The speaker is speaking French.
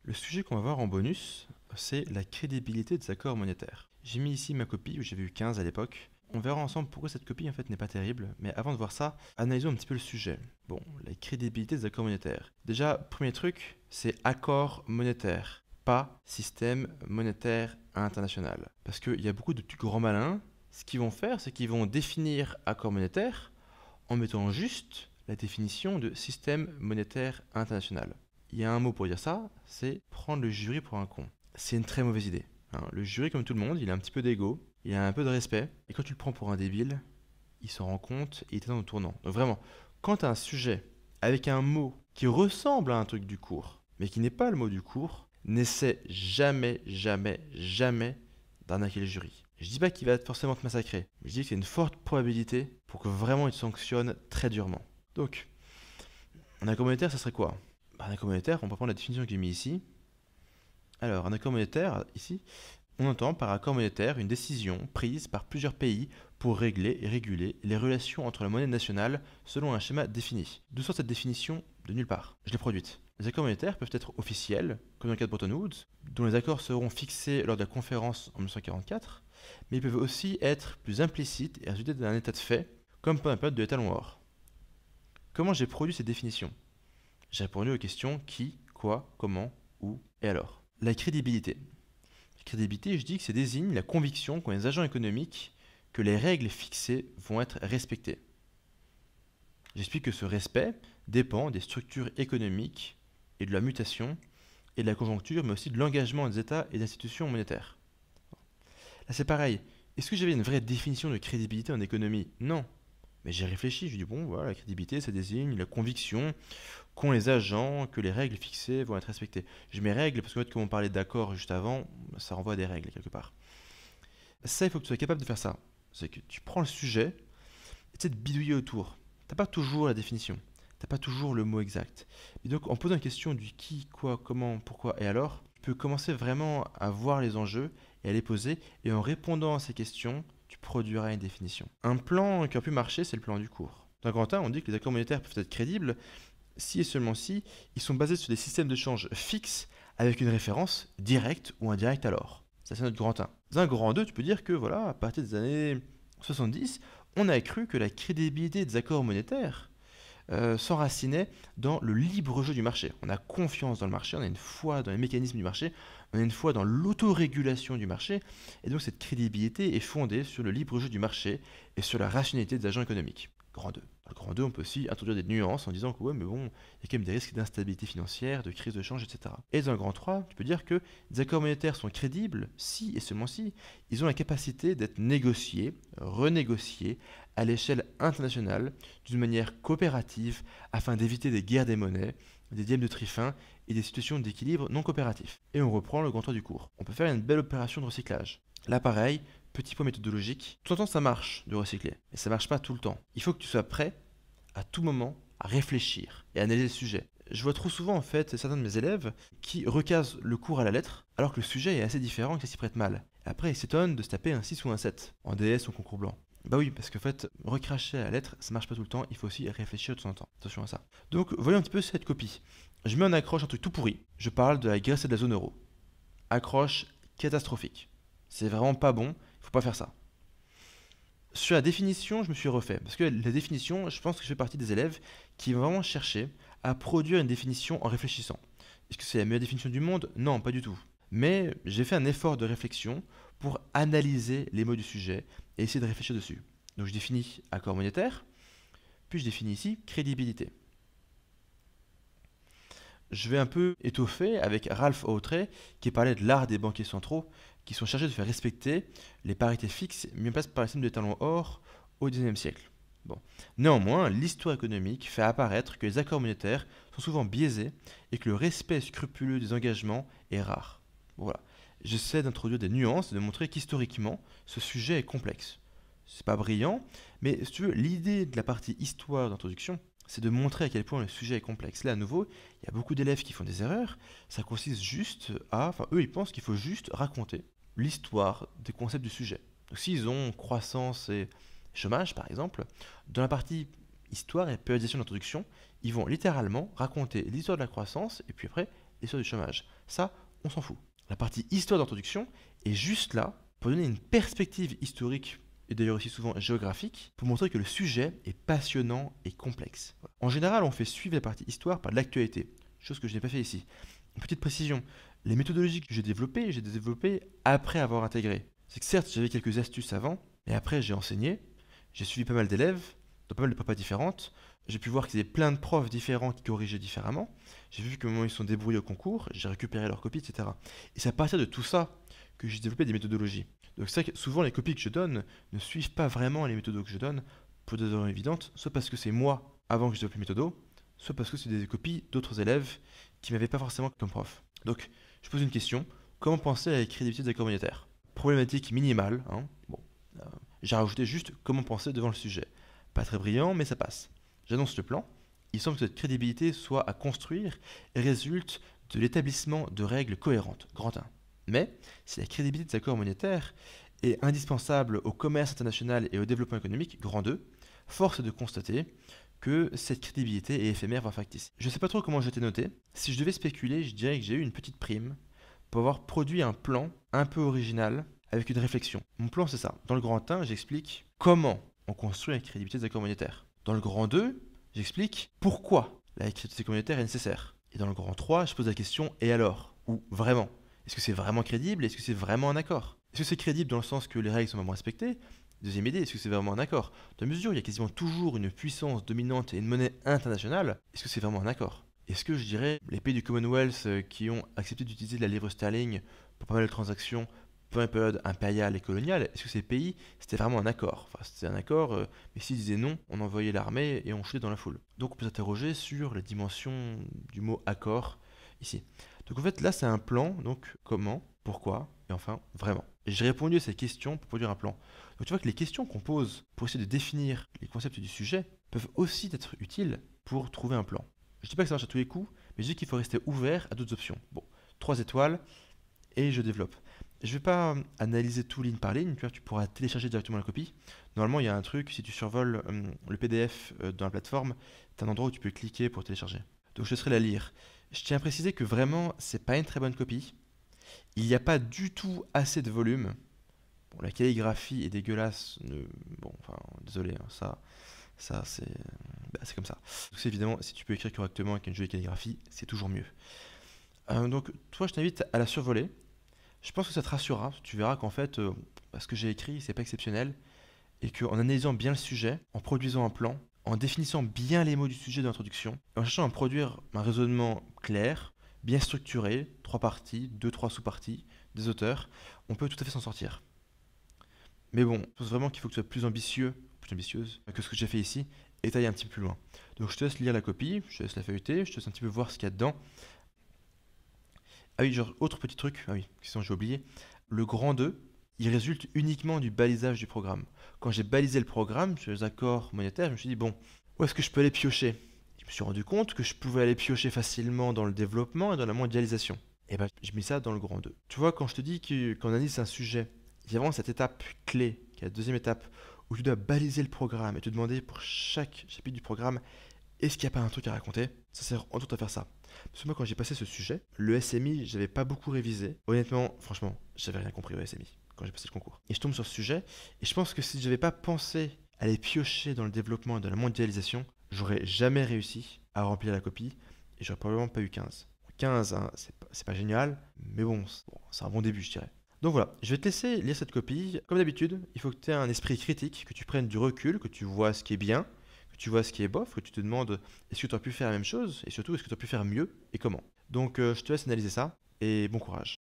Le sujet qu'on va voir en bonus, c'est la crédibilité des accords monétaires. J'ai mis ici ma copie où j'avais eu 15 à l'époque. On verra ensemble pourquoi cette copie en fait n'est pas terrible, mais avant de voir ça, analysons un petit peu le sujet. Bon, la crédibilité des accords monétaires. Déjà, premier truc, c'est accord monétaire, pas système monétaire international. Parce qu'il y a beaucoup de petits grands malins, ce qu'ils vont faire, c'est qu'ils vont définir accord monétaire en mettant juste la définition de système monétaire international. Il y a un mot pour dire ça, c'est prendre le jury pour un con. C'est une très mauvaise idée. Le jury, comme tout le monde, il a un petit peu d'ego, il a un peu de respect, et quand tu le prends pour un débile, il s'en rend compte et il t'attend au tournant. Donc vraiment, quand tu as un sujet avec un mot qui ressemble à un truc du cours, mais qui n'est pas le mot du cours, n'essaie jamais, jamais, jamais d'arnaquer le jury. Je dis pas qu'il va forcément te massacrer, mais je dis qu'il y a une forte probabilité pour que vraiment il te sanctionne très durement. Donc, un accord monétaire, ça serait quoi? Un accord monétaire, on peut prendre la définition que j'ai mis ici. Alors, un accord monétaire, ici, on entend par accord monétaire une décision prise par plusieurs pays pour régler et réguler les relations entre la monnaie nationale selon un schéma défini. D'où sort cette définition? De nulle part. Je l'ai produite. Les accords monétaires peuvent être officiels, comme dans le cas de Bretton Woods, dont les accords seront fixés lors de la conférence en 1944, mais ils peuvent aussi être plus implicites et résulter d'un état de fait, comme pendant la période de l'étalon or. Comment j'ai produit ces définitions? J'ai répondu aux questions qui, quoi, comment, où et alors. La crédibilité. La crédibilité, je dis que ça désigne la conviction qu'ont les agents économiques que les règles fixées vont être respectées. J'explique que ce respect dépend des structures économiques et de la mutation et de la conjoncture, mais aussi de l'engagement des États et des institutions monétaires. Là, c'est pareil. Est-ce que j'avais une vraie définition de crédibilité en économie? Non. Mais j'ai réfléchi, j'ai dit, bon, voilà, la crédibilité, ça désigne la conviction qu'ont les agents que les règles fixées vont être respectées. Je mets règles parce qu'en fait, comme on parlait d'accord juste avant, ça renvoie à des règles quelque part. Ça, il faut que tu sois capable de faire ça. C'est que tu prends le sujet et tu sais de bidouiller autour. T'as pas toujours la définition, t'as pas toujours le mot exact. Et donc, en posant la question du qui, quoi, comment, pourquoi et alors, tu peux commencer vraiment à voir les enjeux et à les poser. Et en répondant à ces questions, tu produiras une définition. Un plan qui a pu marcher, c'est le plan du cours. Dans Grand 1, on dit que les accords monétaires peuvent être crédibles si et seulement si ils sont basés sur des systèmes de change fixes avec une référence directe ou indirecte à l'or. Ça, c'est notre grand 1. Dans un grand 2, tu peux dire que voilà, à partir des années 70, on a cru que la crédibilité des accords monétaires s'enracinait dans le libre jeu du marché. On a confiance dans le marché, on a une foi dans les mécanismes du marché, on a une foi dans l'autorégulation du marché, et donc cette crédibilité est fondée sur le libre jeu du marché et sur la rationalité des agents économiques. Grand 2. Dans le grand 2, on peut aussi introduire des nuances en disant que ouais, mais bon, il y a quand même des risques d'instabilité financière, de crise de change, etc. Et dans le grand 3, tu peux dire que les accords monétaires sont crédibles si et seulement si ils ont la capacité d'être négociés, renégociés à l'échelle internationale d'une manière coopérative afin d'éviter des guerres des monnaies, des dièmes de Tryphun et des situations d'équilibre non coopératif. Et on reprend le grand 3 du cours. On peut faire une belle opération de recyclage. Là pareil, petit point méthodologique, tout le temps ça marche de recycler, mais ça marche pas tout le temps. Il faut que tu sois prêt à tout moment à réfléchir et à analyser le sujet. Je vois trop souvent en fait certains de mes élèves qui recasent le cours à la lettre alors que le sujet est assez différent et que ça s'y prête mal. Après ils s'étonnent de se taper un 6 ou un 7 en DS ou en concours blanc. Bah oui, parce qu'en fait, recracher à la lettre, ça marche pas tout le temps, il faut aussi réfléchir de temps en temps. Attention à ça. Donc, voyons un petit peu cette copie. Je mets en accroche un truc tout pourri. Je parle de la Grèce et de la zone euro. Accroche catastrophique. C'est vraiment pas bon, il faut pas faire ça. Sur la définition, je me suis refait. Parce que la définition, je pense que je fais partie des élèves qui vont vraiment chercher à produire une définition en réfléchissant. Est-ce que c'est la meilleure définition du monde? Non, pas du tout. Mais j'ai fait un effort de réflexion pour analyser les mots du sujet et essayer de réfléchir dessus. Donc je définis accord monétaire, puis je définis ici crédibilité. Je vais un peu étoffer avec Ralph Hawtrey qui parlait de l'art des banquiers centraux qui sont chargés de faire respecter les parités fixes mis en place par le système de l'étalon or au XIXe siècle. Bon. Néanmoins, l'histoire économique fait apparaître que les accords monétaires sont souvent biaisés et que le respect scrupuleux des engagements est rare. Bon, voilà. J'essaie d'introduire des nuances et de montrer qu'historiquement, ce sujet est complexe. C'est pas brillant, mais si tu veux, l'idée de la partie histoire d'introduction, c'est de montrer à quel point le sujet est complexe. Là, à nouveau, il y a beaucoup d'élèves qui font des erreurs. Ça consiste juste à... Enfin, eux, ils pensent qu'il faut juste raconter l'histoire des concepts du sujet. Donc, s'ils ont croissance et chômage, par exemple, dans la partie histoire et périodisation d'introduction, ils vont littéralement raconter l'histoire de la croissance et puis après l'histoire du chômage. Ça, on s'en fout. La partie histoire d'introduction est juste là pour donner une perspective historique et d'ailleurs aussi souvent géographique, pour montrer que le sujet est passionnant et complexe. En général, on fait suivre la partie histoire par l'actualité, chose que je n'ai pas fait ici. Une petite précision, les méthodologies que j'ai développées après avoir intégré. C'est que certes, j'avais quelques astuces avant, mais après j'ai enseigné, j'ai suivi pas mal d'élèves, dans pas mal de prépas différentes, j'ai pu voir qu'il y avait plein de profs différents qui corrigeaient différemment, j'ai vu comment ils se sont débrouillés au concours, j'ai récupéré leurs copies, etc. Et c'est à partir de tout ça que j'ai développé des méthodologies. Donc c'est vrai que souvent les copies que je donne ne suivent pas vraiment les méthodos que je donne, pour des raisons évidentes, soit parce que c'est moi avant que je développe les méthodos, soit parce que c'est des copies d'autres élèves qui m'avaient pas forcément comme prof. Donc je pose une question, comment penser à la crédibilité des accords monétaires? Problématique minimale, hein. Bon, j'ai rajouté juste comment penser devant le sujet. Pas très brillant, mais ça passe. J'annonce le plan. Il semble que cette crédibilité soit à construire et résulte de l'établissement de règles cohérentes, grand 1. Mais si la crédibilité des accords monétaires est indispensable au commerce international et au développement économique, grand 2, force est de constater que cette crédibilité est éphémère voire factice. Je ne sais pas trop comment je t'ai noté. Si je devais spéculer, je dirais que j'ai eu une petite prime pour avoir produit un plan un peu original avec une réflexion. Mon plan, c'est ça. Dans le grand 1, j'explique comment on construit la crédibilité des accords monétaires. Dans le grand 2, j'explique pourquoi la crédibilité des accords monétaires est nécessaire. Et dans le grand 3, je pose la question et alors? Ou vraiment? Est-ce que c'est vraiment crédible? Est-ce que c'est vraiment un accord? Est-ce que c'est crédible dans le sens que les règles sont vraiment respectées? Deuxième idée, est-ce que c'est vraiment un accord? Dans la mesure où il y a quasiment toujours une puissance dominante et une monnaie internationale, est-ce que c'est vraiment un accord? Est-ce que je dirais les pays du Commonwealth qui ont accepté d'utiliser la livre sterling pour pas mal de transactions pendant la période impériale et coloniale, est-ce que ces pays, c'était vraiment un accord? Enfin, c'était un accord, mais s'ils disaient non, on envoyait l'armée et on chutait dans la foule. Donc on peut s'interroger sur la dimension du mot accord ici. Donc en fait, là, c'est un plan, donc comment, pourquoi, et enfin, vraiment. Et j'ai répondu à ces questions pour produire un plan. Donc tu vois que les questions qu'on pose pour essayer de définir les concepts du sujet peuvent aussi être utiles pour trouver un plan. Je ne dis pas que ça marche à tous les coups, mais je dis qu'il faut rester ouvert à d'autres options. Bon, 3 étoiles, et je développe. Je ne vais pas analyser tout ligne par ligne, tu pourras télécharger directement la copie. Normalement, il y a un truc, si tu survoles le PDF dans la plateforme, tu as un endroit où tu peux cliquer pour télécharger. Donc je laisserai la lire. Je tiens à préciser que vraiment, c'est pas une très bonne copie. Il n'y a pas du tout assez de volume. Bon, la calligraphie est dégueulasse. Bon, enfin, désolé, hein, ça c'est comme ça. Donc c'est évidemment, si tu peux écrire correctement avec une jolie calligraphie, c'est toujours mieux. Donc toi, je t'invite à la survoler. Je pense que ça te rassurera. Tu verras qu'en fait, ce que j'ai écrit, c'est pas exceptionnel. Et qu'en analysant bien le sujet, en produisant un plan, en définissant bien les mots du sujet de l'introduction, et en cherchant à produire un raisonnement clair, bien structuré, 3 parties, 2-3 sous-parties, des auteurs, on peut tout à fait s'en sortir. Mais bon, je pense vraiment qu'il faut que tu sois plus ambitieux, plus ambitieuse que ce que j'ai fait ici, et t'ailles un petit peu plus loin. Donc je te laisse lire la copie, je te laisse la feuilleter, je te laisse un petit peu voir ce qu'il y a dedans. Ah oui, genre, autre petit truc, ah oui, sinon j'ai oublié. Le grand 2, il résulte uniquement du balisage du programme. Quand j'ai balisé le programme sur les accords monétaires, je me suis dit, bon, où est-ce que je peux aller piocher? Je me suis rendu compte que je pouvais aller piocher facilement dans le développement et dans la mondialisation. Et ben, j'ai mis ça dans le grand 2. Tu vois, quand je te dis qu'on analyse un sujet, il y a vraiment cette étape clé, qui est la deuxième étape, où tu dois baliser le programme et te demander pour chaque chapitre du programme, est-ce qu'il n'y a pas un truc à raconter? Ça sert en tout à faire ça. Parce que moi, quand j'ai passé ce sujet, le SMI, j'avais pas beaucoup révisé. Honnêtement, franchement, j'avais rien compris au SMI quand j'ai passé le concours. Et je tombe sur ce sujet, et je pense que si j'avais pas pensé à aller piocher dans le développement de la mondialisation, j'aurais jamais réussi à remplir la copie, et j'aurais probablement pas eu 15. 15, hein, c'est pas génial, mais bon, c'est un bon début, je dirais. Donc voilà, je vais te laisser lire cette copie. Comme d'habitude, il faut que tu aies un esprit critique, que tu prennes du recul, que tu vois ce qui est bien, que tu vois ce qui est bof, que tu te demandes est-ce que tu aurais pu faire la même chose, et surtout est-ce que tu aurais pu faire mieux, et comment. Donc je te laisse analyser ça, et bon courage.